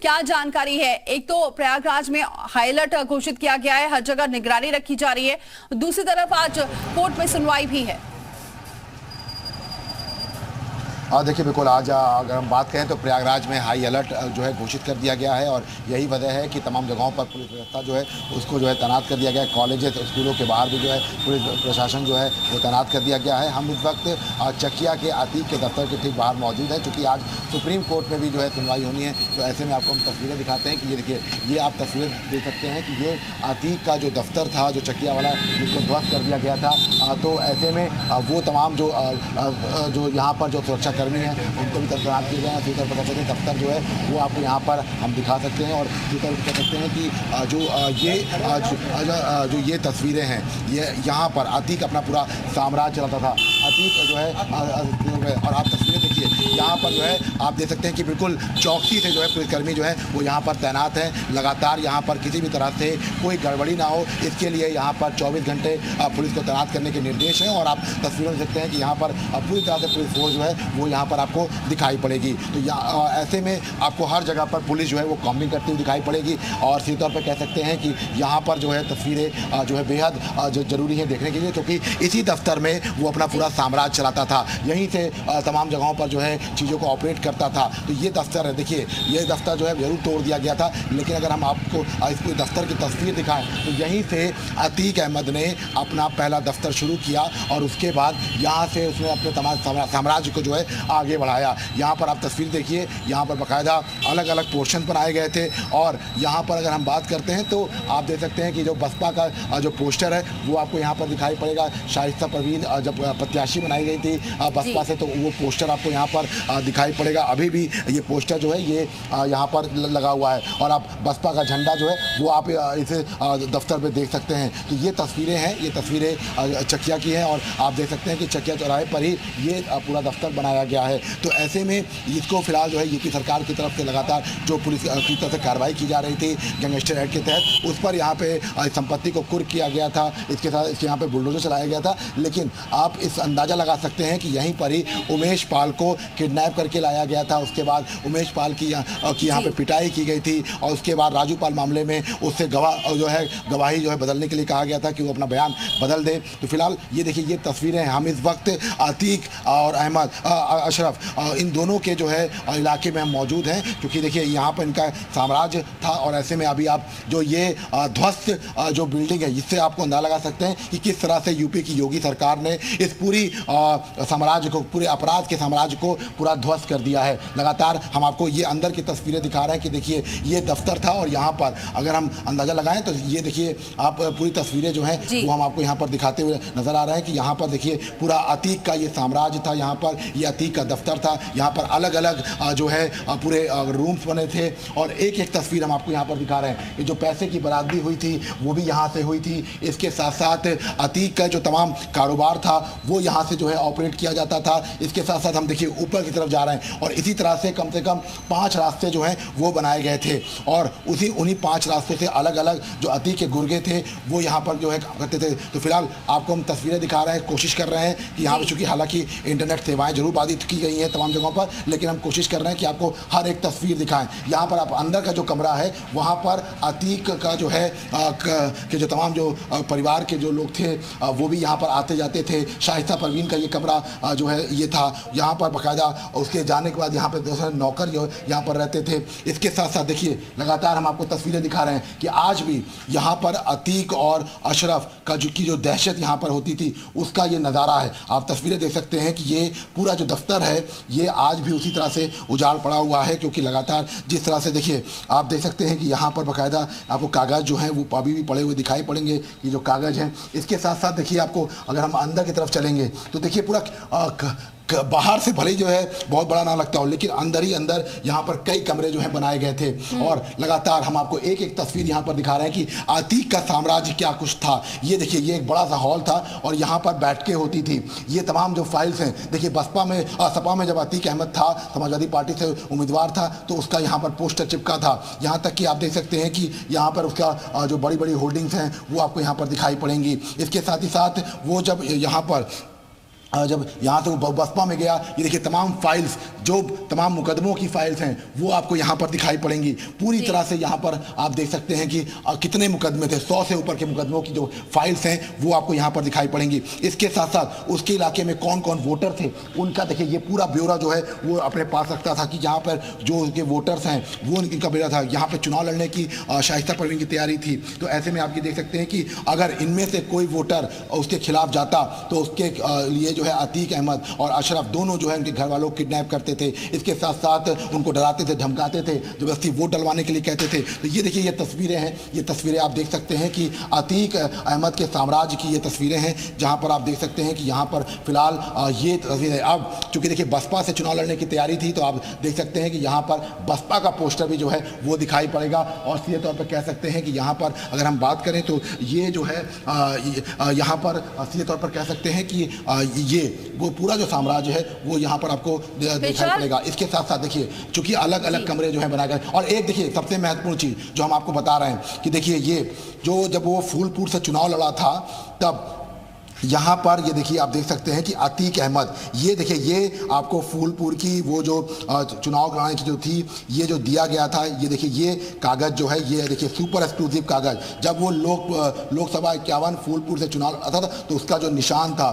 क्या जानकारी है? एक तो प्रयागराज में हाई अलर्ट घोषित किया गया है, हर जगह निगरानी रखी जा रही है, दूसरी तरफ आज कोर्ट में सुनवाई भी है। देखिए बिल्कुल, आज अगर हम बात करें तो प्रयागराज में हाई अलर्ट जो है घोषित कर दिया गया है और यही वजह है कि तमाम जगहों पर पुलिस व्यवस्था जो है उसको जो है तैनात कर दिया गया है। कॉलेजेस स्कूलों के बाहर भी जो है पुलिस प्रशासन जो है वो तैनात कर दिया गया है। हम इस वक्त चकिया के अतीक के दफ्तर के ठीक बाहर मौजूद है, चूँकि आज सुप्रीम कोर्ट में भी जो है सुनवाई होनी है। तो ऐसे में आपको हम तस्वीरें दिखाते हैं कि ये देखिए, ये आप तस्वीरें देख सकते हैं कि ये अतीक का जो दफ्तर था, जो चकिया वाला, जिसको ध्वस्त कर दिया गया था। तो ऐसे में वो तमाम जो यहाँ पर जो सुरक्षा कर्मी हैं उनको भी तैनात किए गए हैं। इसी तरह पता दफ्तर जो है वो आपको यहाँ पर हम दिखा सकते हैं और इसी तरह कह सकते हैं कि जो ये तस्वीरें हैं, ये यहाँ पर अतीक अपना पूरा साम्राज्य चलाता था। अतीक जो है, और आप तस्वीरें देखिए, यहाँ पर जो है आप देख सकते हैं कि बिल्कुल चौकसी से जो है पुलिसकर्मी जो है वो यहाँ पर तैनात हैं। लगातार यहाँ पर किसी भी तरह से कोई गड़बड़ी ना हो, इसके लिए यहाँ पर 24 घंटे पुलिस को तैनात करने के निर्देश हैं। और आप तस्वीरों में देख सकते हैं कि यहाँ पर पूरी तरह से पुलिस फोर्स जो है वो यहाँ पर आपको दिखाई पड़ेगी। तो ऐसे में आपको हर जगह पर पुलिस जो है वो कॉम्बिंग करती हुई दिखाई पड़ेगी। और सीधे तौर पर कह सकते हैं कि यहाँ पर जो है तस्वीरें जो है बेहद जो जरूरी है देखने के लिए, क्योंकि इसी दफ्तर में वो अपना पूरा साम्राज्य चलाता था। यहीं से तमाम जगहों पर जो है चीज़ों को ऑपरेट करता था। तो ये दफ्तर है, देखिए ये दफ्तर जो है जरूर तोड़ दिया गया था, लेकिन अगर हम आपको इस पूरे दफ्तर की तस्वीर दिखाएं तो यहीं से अतीक अहमद ने अपना पहला दफ्तर शुरू किया और उसके बाद यहाँ से उसने अपने तमाम साम्राज्य को जो है आगे बढ़ाया। यहाँ पर आप तस्वीर देखिए, यहाँ पर बाकायदा अलग अलग पोर्शन बनाए गए थे। और यहाँ पर अगर हम बात करते हैं तो आप देख सकते हैं कि जो बसपा का जो पोस्टर है वो आपको यहाँ पर दिखाई पड़ेगा। शाइस्ता परवीन जब प्रत्याशी बनाई गई थी बसपा से, तो वो पोस्टर आपको यहाँ पर दिखाई पड़ेगा। अभी भी ये पोस्टर जो है ये यहाँ पर लगा हुआ है और आप बसपा का झंडा जो है वो आप इसे दफ्तर पे देख सकते हैं। तो ये तस्वीरें हैं, ये तस्वीरें चकिया की हैं और आप देख सकते हैं कि चकिया चौराहे पर ही ये पूरा दफ्तर बनाया गया है। तो ऐसे में इसको फिलहाल जो है यूपी सरकार की तरफ से लगातार जो पुलिस की तरफ से कार्रवाई की जा रही थी गैंगस्टर एक्ट के तहत, उस पर यहाँ पे संपत्ति को कुर्क किया गया था। इसके साथ यहाँ पे बुलडोजर चलाया गया था। लेकिन आप इस अंदाज़ा लगा सकते हैं कि यहीं पर ही उमेश पाल को किडनैप करके लाया गया था। उसके बाद उमेश पाल की यहाँ पे पिटाई की गई थी और उसके बाद राजू पाल मामले में उससे गवाही जो है बदलने के लिए कहा गया था कि वो अपना बयान बदल दे। तो फिलहाल ये देखिए, ये तस्वीरें हम इस वक्त अतीक और अशरफ इन दोनों के जो है इलाके में हम मौजूद हैं, क्योंकि देखिए यहाँ पर इनका साम्राज्य था। और ऐसे में अभी आप जो ये ध्वस्त जो बिल्डिंग है, इससे आपको अंदाजा लगा सकते हैं कि किस तरह से यूपी की योगी सरकार ने इस पूरी साम्राज्य को, पूरे अपराध के साम्राज्य को पूरा ध्वस्त कर दिया है। लगातार हम आपको ये अंदर की तस्वीरें दिखा रहे हैं कि देखिए ये दफ्तर था और यहाँ पर अगर हम अंदाजा लगाएं तो ये देखिए आप पूरी तस्वीरें जो हैं वो हम आपको यहाँ पर दिखाते हुए नजर आ रहे हैं कि यहाँ पर देखिए पूरा अतीक का ये साम्राज्य था। यहाँ पर ये अतीक का दफ्तर था। यहाँ पर अलग अलग जो है पूरे रूम्स बने थे और एक एक तस्वीर हम आपको यहाँ पर दिखा रहे हैं। ये जो पैसे की बरादरी हुई थी वो भी यहाँ से हुई थी। इसके साथ साथ अतीक का जो तमाम कारोबार था वो यहाँ से जो है ऑपरेट किया जाता था। इसके साथ साथ हम देखिए ऊपर की तरफ जा रहे हैं और इसी तरह से कम 5 रास्ते जो हैं वो बनाए गए थे और उन्हीं 5 रास्तों से अलग अलग जो अतीक के गुर्गे थे वो यहाँ पर जो है करते थे। तो फिलहाल आपको हम तस्वीरें दिखा रहे हैं, कोशिश कर रहे हैं कि यहाँ पर चूँकि हालांकि इंटरनेट सेवाएं जरूर बाधित की गई हैं तमाम जगहों पर, लेकिन हम कोशिश कर रहे हैं कि आपको हर एक तस्वीर दिखाएं। यहाँ पर आप अंदर का जो कमरा है वहाँ पर अतीक का जो है कि जो तमाम जो परिवार के जो लोग थे वो भी यहाँ पर आते जाते थे। शाइस्ता परवीन का ये कमरा जो है ये था। यहाँ पर बाकायदा उसके जाने के बाद यहाँ पर दूसरे नौकर जो यहाँ पर रहते थे। इसके साथ साथ देखिए लगातार हम आपको तस्वीरें दिखा रहे हैं कि आज भी यहाँ पर अतीक और अशरफ का जो दहशत यहाँ पर होती थी उसका ये नज़ारा है। आप तस्वीरें देख सकते हैं कि ये पूरा जो दफ्तर है ये आज भी उसी तरह से उजाड़ पड़ा हुआ है, क्योंकि लगातार जिस तरह से देखिए आप देख सकते हैं कि यहाँ पर बाकायदा आपको कागज़ जो हैं वो अभी भी पड़े हुए दिखाई पड़ेंगे। ये जो कागज़ हैं, इसके साथ साथ देखिए आपको अगर हम अंदर की तरफ चलेंगे तो देखिए पूरा बाहर से भले जो है बहुत बड़ा ना लगता हो, लेकिन अंदर ही अंदर यहाँ पर कई कमरे जो हैं बनाए गए थे। और लगातार हम आपको एक एक तस्वीर यहाँ पर दिखा रहे हैं कि अतीक का साम्राज्य क्या कुछ था। ये देखिए, ये एक बड़ा सा हॉल था और यहाँ पर बैठकें होती थी। ये तमाम जो फाइल्स हैं, देखिए सपा में जब अतीक अहमद था, समाजवादी पार्टी से उम्मीदवार था, तो उसका यहाँ पर पोस्टर चिपका था। यहाँ तक कि आप देख सकते हैं कि यहाँ पर उसका जो बड़ी बड़ी होर्डिंग्स हैं वो आपको यहाँ पर दिखाई पड़ेंगी। इसके साथ ही साथ वो जब यहाँ पर जब यहाँ से वो बसपा में गया, ये देखिए तमाम फाइल्स, जो तमाम मुकदमों की फाइल्स हैं वो आपको यहाँ पर दिखाई पड़ेंगी पूरी तरह से। यहाँ पर आप देख सकते हैं कि कितने मुकदमे थे, 100 से ऊपर के मुकदमों की जो फाइल्स हैं वो आपको यहाँ पर दिखाई पड़ेंगी। इसके साथ साथ उसके इलाके में कौन कौन वोटर थे उनका देखिए ये पूरा ब्यौरा जो है वो अपने पास रखता था कि यहाँ पर जो उनके वोटर्स हैं वो उनका ब्यौरा था। यहाँ पर चुनाव लड़ने की शाइस्ता परवीन की तैयारी थी, तो ऐसे में आप ये देख सकते हैं कि अगर इनमें से कोई वोटर उसके खिलाफ जाता तो उसके लिए जो है अतीक अहमद और अशरफ दोनों जो है उनके घर वालों को किडनैप करते थे। इसके साथ साथ उनको डराते थे, धमकाते थे, जबरदस्ती वोट डलवाने के लिए कहते थे। तो ये देखिए ये तस्वीरें हैं, ये तस्वीरें आप देख सकते हैं कि अतीक अहमद के साम्राज्य की ये तस्वीरें हैं, जहां पर आप देख सकते हैं कि यहाँ पर फिलहाल ये तस्वीरें। अब चूंकि देखिए बसपा से चुनाव लड़ने की तैयारी थी, तो आप देख सकते हैं कि यहाँ पर बसपा का पोस्टर भी जो है वो दिखाई पड़ेगा। और सीधे तौर पर कह सकते हैं कि यहाँ पर अगर हम बात करें तो ये जो है यहाँ पर सीधे तौर पर कह सकते हैं कि ये वो पूरा जो साम्राज्य है वो यहाँ पर आपको दिखाई पड़ेगा। इसके साथ साथ देखिए चूंकि अलग अलग कमरे जो है बनाए गए, और एक देखिए सबसे महत्वपूर्ण चीज जो हम आपको बता रहे हैं कि देखिए ये जो जब वो फूलपुर से चुनाव लड़ा था तब यहाँ पर ये देखिए आप देख सकते हैं कि अतीक अहमद, ये देखिए ये आपको फूलपुर की वो जो चुनाव कराने की जो थी ये जो दिया गया था, ये देखिए ये कागज़ जो है ये देखिए सुपर एक्सक्लूसिव कागज़। जब वो लोकसभा 51 फूलपुर से चुनाव आता था तो उसका जो निशान था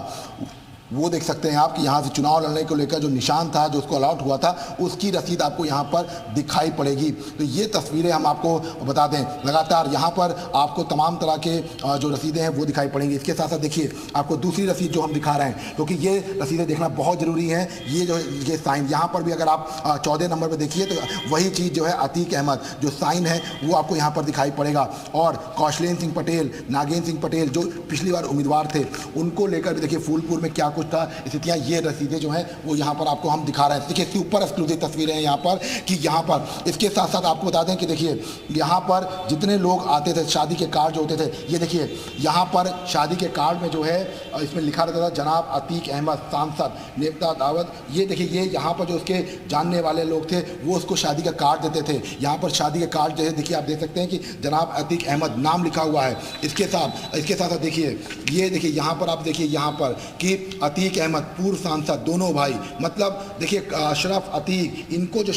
वो देख सकते हैं आप कि यहाँ से चुनाव लड़ने को लेकर जो निशान था, जो उसको अलॉट हुआ था, उसकी रसीद आपको यहाँ पर दिखाई पड़ेगी। तो ये तस्वीरें हम आपको बता दें, लगातार यहाँ पर आपको तमाम तरह के जो रसीदें हैं वो दिखाई पड़ेंगी। इसके साथ साथ देखिए आपको दूसरी रसीद जो हम दिखा रहे हैं, क्योंकि ये रसीदें देखना बहुत ज़रूरी है। ये जो ये साइन यहाँ पर भी अगर आप 14 नंबर पर देखिए तो वही चीज़ जो है अतीक अहमद जो साइन है वो आपको यहाँ पर दिखाई पड़ेगा। और कौशलेन सिंह पटेल, नागेंद्र सिंह पटेल जो पिछली बार उम्मीदवार थे, उनको लेकर भी देखिए फूलपुर में क्या कुछ था, स्थितियां, ये रसीदें जो हैं वो यहाँ पर आपको हम दिखा रहे हैं। देखिए सुपर एक्सक्लूसिव तस्वीरें हैं यहाँ पर कि यहाँ पर। इसके साथ साथ आपको बता दें कि देखिए यहाँ पर जितने लोग आते थे, शादी के कार्ड जो होते थे, ये देखिए यहाँ पर शादी के कार्ड में जो है इसमें लिखा रहता था जनाब अतीक अहमद सांसद नेता दावत। ये देखिए ये यहाँ पर जो उसके जानने वाले लोग थे वो उसको शादी का कार्ड देते थे। यहाँ पर शादी के कार्ड जो है देखिए आप देख सकते हैं कि जनाब अतीक अहमद नाम लिखा हुआ है। इसके साथ देखिए ये देखिए यहाँ पर आप देखिए यहाँ पर कि अतीक अहमद पूर्व सांसद, दोनों भाई, मतलब देखिए अशरफ अतीक, इनको जो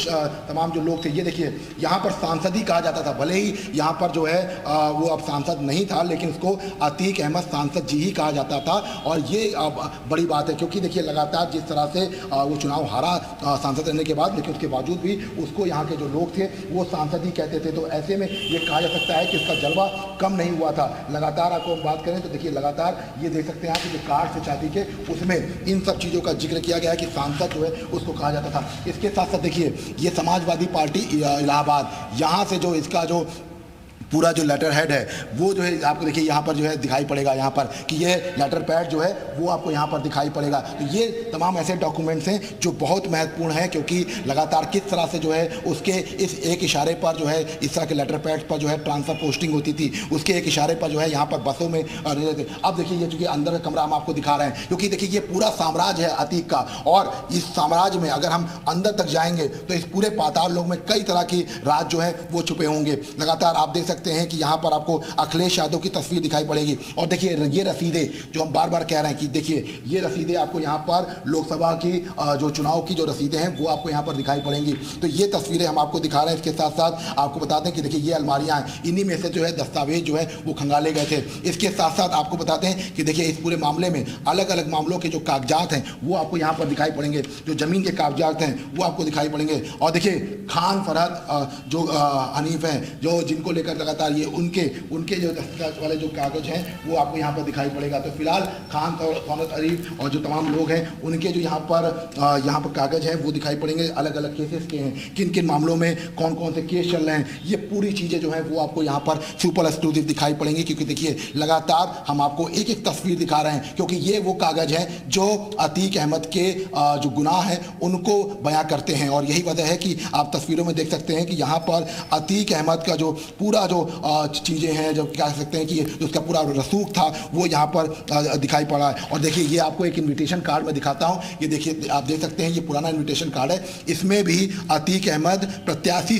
तमाम जो लोग थे, ये देखिए यहाँ पर सांसद ही कहा जाता था। भले ही यहाँ पर जो है वो अब सांसद नहीं था, लेकिन उसको अतीक अहमद सांसद जी ही कहा जाता था। और ये बड़ी बात है क्योंकि देखिए लगातार जिस तरह से वो चुनाव हारा सांसद रहने के बाद, लेकिन उसके बावजूद भी उसको यहाँ के जो लोग थे वो सांसद ही कहते थे। तो ऐसे में ये कहा जा सकता है कि इसका जलवा कम नहीं हुआ था। लगातार आपको हम बात करें तो देखिए लगातार ये देख सकते हैं कि जो कार्ड से शादी के उसमें इन सब चीज़ों का जिक्र किया गया है कि सांसद जो है उसको कहा जाता था। इसके साथ साथ देखिए ये समाजवादी पार्टी इलाहाबाद, यहाँ से जो इसका जो पूरा जो लेटर हेड है वो जो है आपको देखिए यहाँ पर जो है दिखाई पड़ेगा, यहाँ पर कि ये लेटर पैड जो है वो आपको यहाँ पर दिखाई पड़ेगा। तो ये तमाम ऐसे डॉक्यूमेंट्स हैं जो बहुत महत्वपूर्ण हैं, क्योंकि लगातार किस तरह से जो है उसके इस एक इशारे पर जो है इस तरह के लेटर पैड पर जो है ट्रांसफ़र पोस्टिंग होती थी, उसके एक इशारे पर जो है यहाँ पर बसों में रहते थे। अब देखिए ये चूँकि अंदर का कमरा हम आपको दिखा रहे हैं, क्योंकि देखिए ये पूरा साम्राज्य है अतीक का, और इस साम्राज्य में अगर हम अंदर तक जाएंगे तो इस पूरे पाताल लोक में कई तरह की राज जो है वो छुपे होंगे। लगातार आप देख सकते हैं कि यहाँ पर आपको अखिलेश यादव की तस्वीर दिखाई पड़ेगी। और देखिए ये रसीदें जो हम बार बार कह रहे हैं कि देखिए ये रसीदें आपको यहाँ पर लोकसभा की जो चुनाव की जो रसीदें हैं वो आपको यहाँ पर दिखाई पड़ेंगी। तो ये तस्वीरें हम आपको दिखा रहे हैं। इसके साथ साथ आपको बता दें कि देखिए ये अलमारियाँ हैं, इन्हीं में से जो है दस्तावेज जो है वो खंगाले गए थे। इसके साथ साथ आपको बताते हैं कि देखिए इस पूरे मामले में अलग अलग मामलों के जो कागजात हैं वो आपको यहाँ पर दिखाई पड़ेंगे, जो ज़मीन के कागजात हैं वो आपको दिखाई पड़ेंगे। और देखिए खान फरहत जो हनीफ हैं, जो जिनको लेकर लगातार ये उनके जो दस्तखत वाले जो कागज हैं वो आपको यहाँ पर दिखाई पड़ेगा। तो फिलहाल खान फरहत हनीफ और जो तमाम लोग हैं उनके जो यहाँ पर कागज हैं वो दिखाई पड़ेंगे। अलग अलग केसेस के हैं, किन किन मामलों में कौन कौन से केस चल रहे हैं, ये पूरी चीज़ें जो हैं वो आपको यहाँ पर सुपर एक्सक्लूसिव दिखाई पड़ेंगी। क्योंकि देखिए लगातार हम आपको एक एक तस्वीर दिखा रहे हैं, क्योंकि ये वो कागज हैं जो अतीक अहमद के जो गुनाह हैं उनको बयां करते हैं। और यही वजह है कि आप तस्वीरों में देख सकते हैं कि यहाँ पर अतीक अहमद का जो पूरा जो चीज़ें हैं, जो कह सकते हैं कि उसका पूरा रसूख था, वो यहाँ पर दिखाई पड़ा है। और देखिए ये आपको एक इन्विटेशन कार्ड में दिखाता हूँ, ये देखिए आप देख सकते हैं, ये पुराना इन्विटेशन कार्ड है, इसमें भी अतीक अहमद प्रत्याशी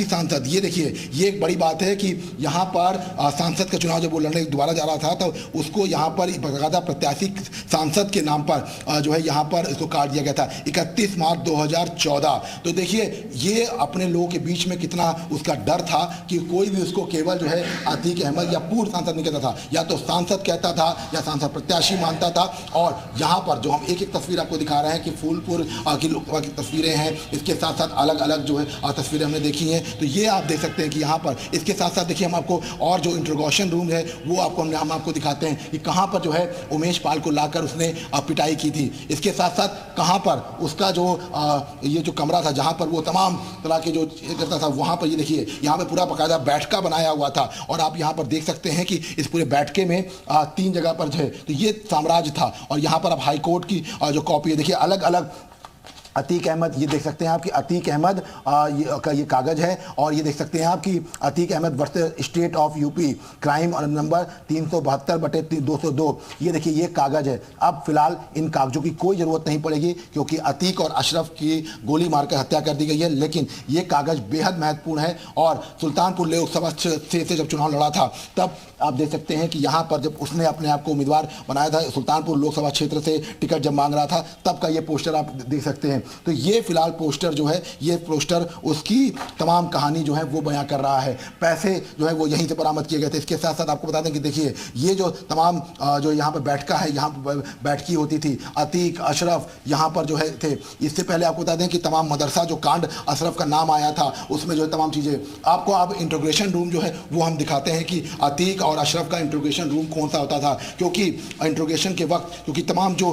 सांसद, ये देखिए ये एक बड़ी बात है कि यहाँ पर सांसद का चुनाव जब वो लड़ने दोबारा जा रहा था तो उसको यहाँ पर बकायदा प्रत्याशी सांसद के नाम पर जो है यहाँ पर इसको कार्ड दिया गया था 31 मार्च 2014। तो देखिए ये अपने लोगों के बीच में कितना उसका डर था कि कोई भी उसको केवल जो है अतीक अहमद या पूर्व सांसद नहीं कहता था, या तो सांसद कहता था या सांसद प्रत्याशी मानता था। और यहाँ पर जो हम एक एक तस्वीर आपको दिखा रहे हैं कि फूलपुर की लोकसभा की तस्वीरें हैं, इसके साथ साथ अलग अलग जो है तस्वीरें हमने देखी हैं। तो ये आप देख सकते हैं कि यहाँ पर इसके साथ साथ देखिए हम आपको और जो इंट्रोगेशन रूम है वो हम आपको दिखाते हैं कि कहाँ पर जो है उमेश पाल को लाकर उसने पिटाई की थी। इसके साथ साथ कहाँ पर उसका जो ये जो कमरा था जहाँ पर वो तमाम तरह के जो करता था, वहाँ पर ये देखिए यहाँ पे पूरा बाकायदा बैठका बनाया हुआ था। और आप यहाँ पर देख सकते हैं कि इस पूरे बैठके में 3 जगह पर जो है तो ये साम्राज्य था। और यहाँ पर आप हाई कोर्ट की जो कॉपी है देखिए, अलग अलग अतीक अहमद, ये देख सकते हैं आप कि अतीक अहमद का ये कागज़ है। और ये देख सकते हैं आप कि Atiq Ahmad versus state of UP, crime number 372/202, ये देखिए ये कागज़ है। अब फिलहाल इन कागजों की कोई ज़रूरत नहीं पड़ेगी क्योंकि अतीक और अशरफ की गोली मारकर हत्या कर दी गई है, लेकिन ये कागज़ बेहद महत्वपूर्ण है। और सुल्तानपुर लोकसभा से जब चुनाव लड़ा था तब आप देख सकते हैं कि यहाँ पर जब उसने अपने आप को उम्मीदवार बनाया था सुल्तानपुर लोकसभा क्षेत्र से टिकट जब मांग रहा था, तब का ये पोस्टर आप देख सकते हैं। तो ये फिलहाल पोस्टर जो है, ये पोस्टर उसकी तमाम कहानी जो है वो बयां कर रहा है। पैसे जो है वो यहीं से बरामद किए गए थे। इसके साथ साथ आपको बता दें कि देखिए ये जो तमाम जो यहाँ पर बैठका है, यहाँ पर बैठकी होती थी, अतीक अशरफ यहाँ पर जो है थे। इससे पहले आपको बता दें कि तमाम मदरसा जो कांड अशरफ का नाम आया था उसमें जो है तमाम चीज़ें आपको अब इंट्रोगेशन रूम जो है वो हम दिखाते हैं कि अतीक और अशरफ का इंट्रोगेशन रूम कौन सा होता था। क्योंकि इंट्रोगेशन के वक्त क्योंकि तमाम जो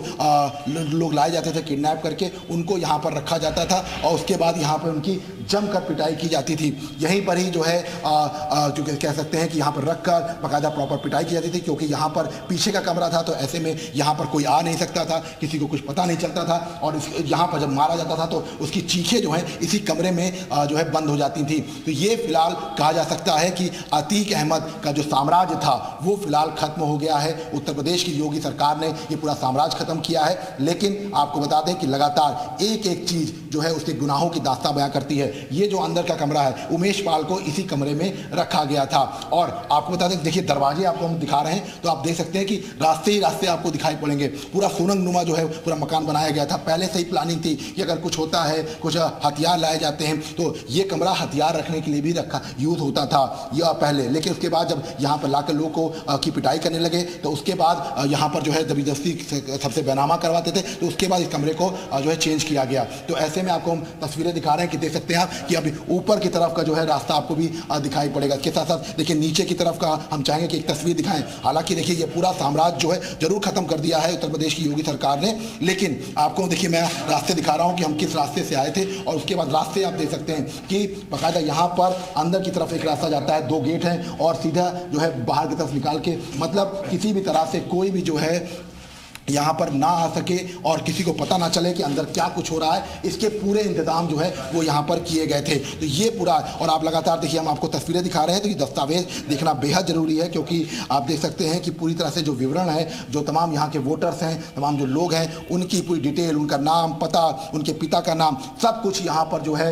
लोग लाए जाते थे किडनैप करके, उनको यहाँ पर रखा जाता था और उसके बाद यहाँ पर उनकी जमकर पिटाई की जाती थी। यहीं पर ही जो है जो कह सकते हैं कि यहाँ पर रखकर बाकायदा प्रॉपर पिटाई की जाती थी, क्योंकि यहाँ पर पीछे का कमरा था तो ऐसे में यहाँ पर कोई आ नहीं सकता था, किसी को कुछ पता नहीं चलता था। और यहाँ पर जब मारा जाता था तो उसकी चीखें जो है इसी कमरे में जो है बंद हो जाती थी। तो ये फिलहाल कहा जा सकता है कि अतीक अहमद का जो साम्राज्य था वो फिलहाल खत्म हो गया है। उत्तर प्रदेश की योगी सरकार ने ये पूरा साम्राज्य खत्म किया है। लेकिन आपको बता दें कि लगातार एक एक चीज जो है उसके गुनाहों की दास्तां बयां करती है। ये जो अंदर का कमरा है, उमेश पाल को इसी कमरे में रखा गया था। और आपको बता दें, देखिए दरवाजे आपको हम दिखा रहे हैं तो आप देख सकते हैं कि रास्ते ही रास्ते आपको दिखाई पड़ेंगे। पूरा सुरंग नुमा जो है पूरा मकान बनाया गया था। पहले से ही प्लानिंग थी कि अगर कुछ होता है, कुछ हथियार लाए जाते हैं तो ये कमरा हथियार रखने के लिए भी यूज होता था या पहले। लेकिन उसके बाद जब यहाँ पर लाकर लोगों को की पिटाई करने लगे तो उसके बाद यहाँ पर जो है जबरदस्ती सबसे बैनामा करवाते थे, तो उसके बाद इस कमरे को जो है चेंज किया गया। तो ऐसे में आपको हम तस्वीरें दिखा रहे हैं कि देख सकते हैं आप कि अभी ऊपर की तरफ का जो है रास्ता आपको भी दिखाई पड़ेगा। इसके साथ साथ देखिए नीचे की तरफ का हम चाहेंगे कि एक तस्वीर दिखाएं। हालांकि देखिए ये पूरा साम्राज्य जो है जरूर खत्म कर दिया है उत्तर प्रदेश की योगी सरकार ने, लेकिन आपको देखिए मैं रास्ते दिखा रहा हूं कि हम किस रास्ते से आए थे। और उसके बाद रास्ते आप देख सकते हैं कि बाकायदा यहाँ पर अंदर की तरफ एक रास्ता जाता है, 2 गेट हैं और सीधा जो है बाहर की तरफ निकाल के, मतलब किसी भी तरह से कोई भी जो है यहाँ पर ना आ सके और किसी को पता ना चले कि अंदर क्या कुछ हो रहा है, इसके पूरे इंतजाम जो है वो यहाँ पर किए गए थे। तो ये पूरा, और आप लगातार देखिए हम आपको तस्वीरें दिखा रहे हैं तो ये दस्तावेज देखना बेहद ज़रूरी है, क्योंकि आप देख सकते हैं कि पूरी तरह से जो विवरण है, जो तमाम यहाँ के वोटर्स हैं, तमाम जो लोग हैं, उनकी पूरी डिटेल, उनका नाम, पता, उनके पिता का नाम, सब कुछ यहाँ पर जो है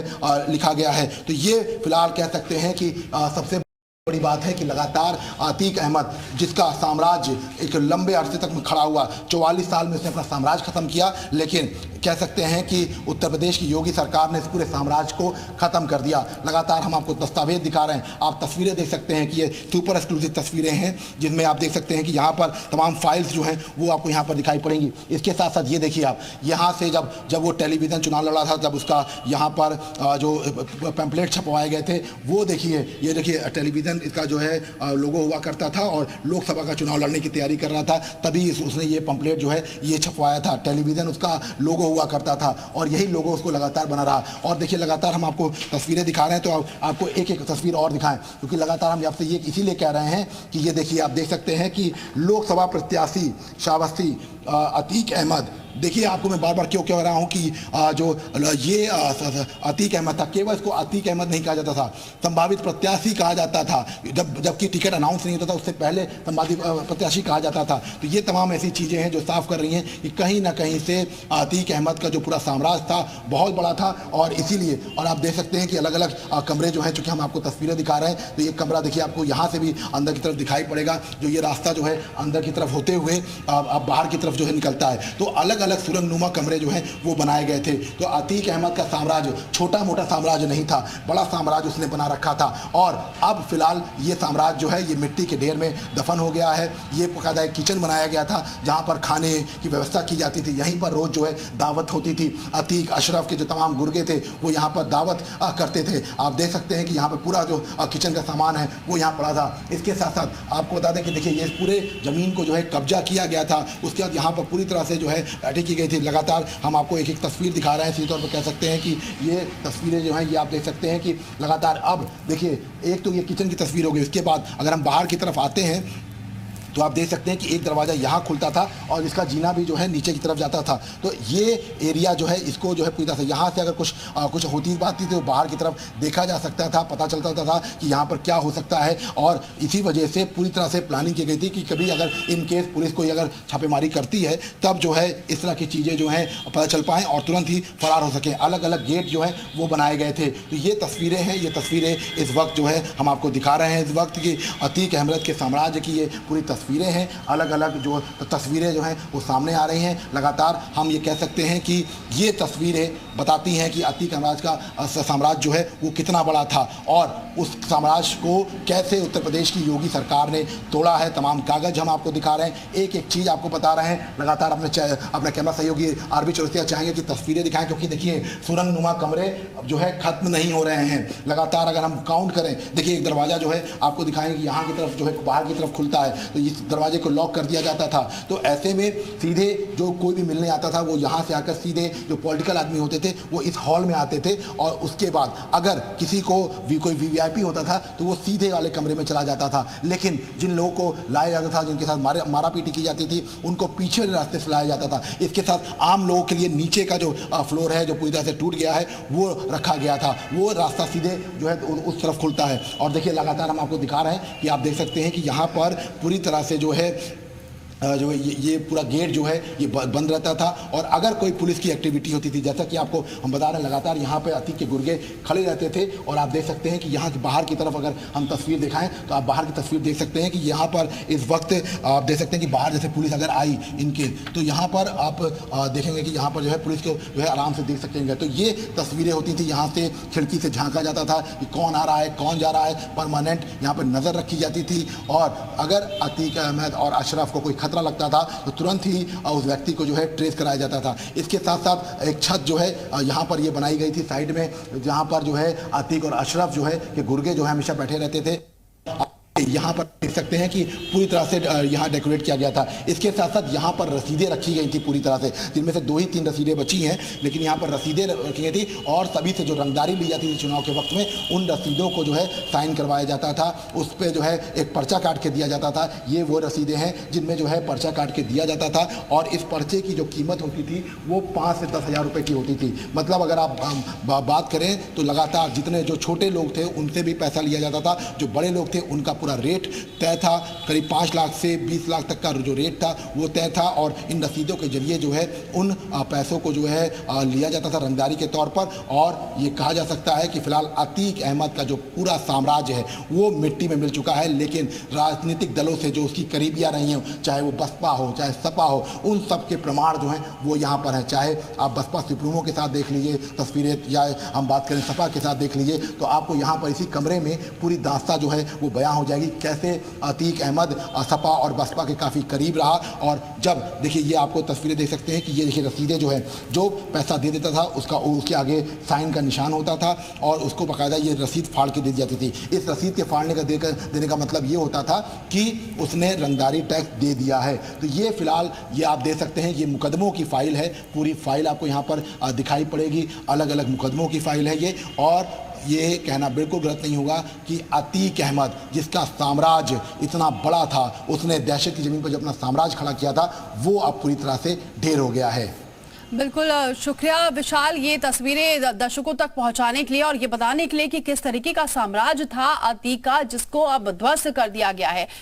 लिखा गया है। तो ये फिलहाल कह सकते हैं कि सबसे बड़ी बात है कि लगातार अतीक अहमद, जिसका साम्राज्य एक लंबे अरसे तक में खड़ा हुआ, 44 साल में उसने अपना साम्राज्य खत्म किया, लेकिन कह सकते हैं कि उत्तर प्रदेश की योगी सरकार ने इस पूरे साम्राज्य को खत्म कर दिया। लगातार हम आपको दस्तावेज दिखा रहे हैं, आप तस्वीरें देख सकते हैं कि ये सुपर एक्सक्लूसिव तस्वीरें हैं, जिनमें आप देख सकते हैं कि यहाँ पर तमाम फाइल्स जो हैं वो आपको यहाँ पर दिखाई पड़ेंगी। इसके साथ साथ ये देखिए आप, यहाँ से जब वो टेलीविज़न चुनाव लड़ा था, जब उसका यहाँ पर जो पैम्पलेट छपवाए गए थे, वो देखिए, ये देखिए टेलीविज़न इसका जो है लोगो हुआ करता था और लोकसभा का चुनाव लड़ने की तैयारी कर रहा था, तभी उसने ये पंपलेट जो है ये छपवाया था। टेलीविज़न उसका लोगो हुआ करता था और यही लोगो उसको लगातार बना रहा। और देखिए लगातार हम आपको तस्वीरें दिखा रहे हैं, तो आपको एक एक तस्वीर और दिखाएं, क्योंकि लगातार हम आपसे ये इसीलिए कह रहे हैं कि ये देखिए, आप देख सकते हैं कि लोकसभा प्रत्याशी शाबस्ती अतीक अहमद देखिए आपको मैं बार बार क्यों कह रहा हूं कि जो ये अतीक अहमद था, केवल इसको अतीक अहमद नहीं कहा जाता था, संभावित प्रत्याशी कहा जाता था। जबकि टिकट अनाउंस नहीं होता था उससे पहले संभावित प्रत्याशी कहा जाता था। तो ये तमाम ऐसी चीज़ें हैं जो साफ कर रही हैं कि कहीं ना कहीं से अतीक अहमद का जो पूरा साम्राज्य था बहुत बड़ा था। और इसीलिए और आप देख सकते हैं कि अलग अलग कमरे जो हैं, चूँकि हम आपको तस्वीरें दिखा रहे हैं, तो ये कमरा देखिए आपको यहाँ से भी अंदर की तरफ दिखाई पड़ेगा, जो ये रास्ता जो है अंदर की तरफ होते हुए अब बाहर की तरफ जो है निकलता है। तो अलग अलग सुरंगनुमा कमरे जो हैं वो बनाए गए थे। तो अतीक अहमद का साम्राज्य छोटा मोटा साम्राज्य नहीं था, बड़ा साम्राज्य उसने बना रखा था। और अब फिलहाल ये साम्राज्य जो है ये मिट्टी के ढेर में दफन हो गया है। ये बाकायदा एक किचन बनाया गया था जहाँ पर खाने की व्यवस्था की जाती थी। यहीं पर रोज़ जो है दावत होती थी। अतीक अशरफ के जो तमाम गुर्गे थे वो यहाँ पर दावत करते थे। आप देख सकते हैं कि यहाँ पर पूरा जो किचन का सामान है वो यहाँ पड़ा था। इसके साथ साथ आपको बता दें कि देखिए ये पूरे ज़मीन को जो है कब्जा किया गया था। उसके बाद यहाँ पर पूरी तरह से जो है बैठी की गई थी। लगातार हम आपको एक एक तस्वीर दिखा रहे हैं, सीधे तौर पर कह सकते हैं कि ये तस्वीरें जो हैं ये आप देख सकते हैं कि लगातार अब देखिए एक तो ये किचन की तस्वीर हो गई। उसके बाद अगर हम बाहर की तरफ आते हैं तो आप देख सकते हैं कि एक दरवाज़ा यहाँ खुलता था और इसका जीना भी जो है नीचे की तरफ जाता था। तो ये एरिया जो है इसको जो है पूरी तरह से यहाँ से अगर कुछ होती बात थी तो बाहर की तरफ देखा जा सकता था, पता चलता था कि यहाँ पर क्या हो सकता है। और इसी वजह से पूरी तरह से प्लानिंग की गई थी कि कभी अगर इन केस पुलिस कोई अगर छापेमारी करती है तब जो है इस तरह की चीज़ें जो हैं पता चल पाएँ और तुरंत ही फरार हो सकें। अलग अलग गेट जो है वो बनाए गए थे। तो ये तस्वीरें हैं, ये तस्वीरें इस वक्त जो है हम आपको दिखा रहे हैं। इस वक्त की अतीक अहमद के साम्राज्य की ये पूरी तस्वीरें हैं। अलग अलग जो तस्वीरें जो हैं वो सामने आ रही हैं। लगातार हम ये कह सकते हैं कि ये तस्वीरें बताती हैं कि अतीक अहमद का साम्राज्य जो है वो कितना बड़ा था और उस साम्राज्य को कैसे उत्तर प्रदेश की योगी सरकार ने तोड़ा है। तमाम कागज हम आपको दिखा रहे हैं, एक एक चीज़ आपको बता रहे हैं। लगातार अपने कैमरा सहयोगी आरबी चौरसिया चाहेंगे कि तस्वीरें दिखाएं, क्योंकि देखिए सुरंगनुमा कमरे जो है ख़त्म नहीं हो रहे हैं। लगातार अगर हम काउंट करें, देखिए एक दरवाज़ा जो है आपको दिखाएंगे कि यहाँ की तरफ जो है बाहर की तरफ खुलता है, तो इस दरवाजे को लॉक कर दिया जाता था। तो ऐसे में सीधे जो कोई भी मिलने आता था वो यहाँ से आकर सीधे जो पॉलिटिकल आदमी होते थे वो इस हॉल में आते थे और उसके बाद अगर किसी को कोई वीआईपी होता था तो वो सीधे वाले कमरे में चला जाता था। लेकिन जिन लोगों को लाया जाता था, जिनके साथ मारा पीटी की जाती थी, उनको पीछे वाले रास्ते से लाया जाता था। इसके साथ आम लोगों के लिए नीचे का जो फ्लोर है जो पूरी तरह से टूट गया है वो रखा गया था। वो रास्ता सीधे जो है उस तरफ खुलता है। और देखिए लगातार हम आपको दिखा रहे हैं कि आप देख सकते हैं कि यहाँ पर पूरी तरह से जो है जो ये पूरा गेट जो है ये बंद रहता था। और अगर कोई पुलिस की एक्टिविटी होती थी, जैसा कि आपको हम बता रहे हैं, लगातार यहाँ पे अतीक के गुर्गे खड़े रहते थे। और आप देख सकते हैं कि यहाँ बाहर की तरफ अगर हम तस्वीर दिखाएं तो आप बाहर की तस्वीर देख सकते हैं कि यहाँ पर इस वक्त आप देख सकते हैं कि बाहर जैसे पुलिस अगर आई इनके, तो यहाँ पर आप देखेंगे कि यहाँ पर जो है पुलिस को जो है आराम से देख सकेंगे। तो ये तस्वीरें होती थी, यहाँ से खिड़की से झांका जाता था कि कौन आ रहा है कौन जा रहा है, परमानेंट यहाँ पर नज़र रखी जाती थी। और अगर अतीक अहमद और अशरफ को कोई खतरा लगता था तो तुरंत ही उस व्यक्ति को जो है ट्रेस कराया जाता था। इसके साथ साथ एक छत जो है यहाँ पर ये बनाई गई थी साइड में, जहाँ पर जो है अतीक और अशरफ जो है कि गुर्गे जो है हमेशा बैठे रहते थे। यहाँ पर देख सकते हैं कि पूरी तरह से यहाँ डेकोरेट किया गया था। इसके साथ साथ यहाँ पर रसीदें रखी गई थी पूरी तरह से, जिनमें से 2 ही 3 रसीदें बची हैं, लेकिन यहाँ पर रसीदें रखी गई थी। और सभी से जो रंगदारी ली जाती थी चुनाव के वक्त में, उन रसीदों को जो है साइन करवाया जाता था। उस पर जो है एक पर्चा काट के दिया जाता था। ये वो रसीदें हैं जिनमें जो है पर्चा काट के दिया जाता था। और इस पर्चे की जो कीमत होती थी वो 5 से 10 हज़ार रुपये की होती थी। मतलब अगर आप बात करें तो लगातार जितने जो छोटे लोग थे उनसे भी पैसा लिया जाता था, जो बड़े लोग थे उनका पूरा रेट तय था। करीब 5 लाख से 20 लाख तक का जो रेट था वो तय था। और इन रसीदों के जरिए जो है उन पैसों को जो है लिया जाता था रंगदारी के तौर पर। और ये कहा जा सकता है कि फिलहाल अतीक अहमद का जो पूरा साम्राज्य है वो मिट्टी में मिल चुका है। लेकिन राजनीतिक दलों से जो उसकी करीबियाँ रही हैं, चाहे वो बसपा हो चाहे सपा हो, उन सब के प्रमाण जो हैं वो यहाँ पर हैं। चाहे आप बसपा सुप्रीमो के साथ देख लीजिए तस्वीरें, या हम बात करें सपा के साथ देख लीजिए, तो आपको यहाँ पर इसी कमरे में पूरी दास्तां जो है वो बयां हो जाएगी कैसे अतीक अहमद सपा और बसपा के काफ़ी करीब रहा। और जब देखिए ये आपको तस्वीरें देख सकते हैं कि ये देखिए रसीदें जो है, जो पैसा दे देता था उसके आगे साइन का निशान होता था और उसको बाकायदा ये रसीद फाड़ के दे दी जाती थी। इस रसीद के फाड़ने का देने का मतलब ये होता था कि उसने रंगदारी टैक्स दे दिया है। तो ये फिलहाल ये आप देख सकते हैं, ये मुकदमों की फ़ाइल है। पूरी फाइल आपको यहाँ पर दिखाई पड़ेगी, अलग अलग मुकदमों की फ़ाइल है ये। और ये कहना बिल्कुल गलत नहीं होगा कि अतीक अहमद, जिसका साम्राज्य इतना बड़ा था, उसने दहशत की ज़मीन पर जो अपना साम्राज्य खड़ा किया था, वो अब पूरी तरह से ढेर हो गया है। बिल्कुल शुक्रिया विशाल, ये तस्वीरें दर्शकों तक पहुंचाने के लिए और ये बताने के लिए कि किस तरीके का साम्राज्य था अतीक का, जिसको अब ध्वस्त कर दिया गया है।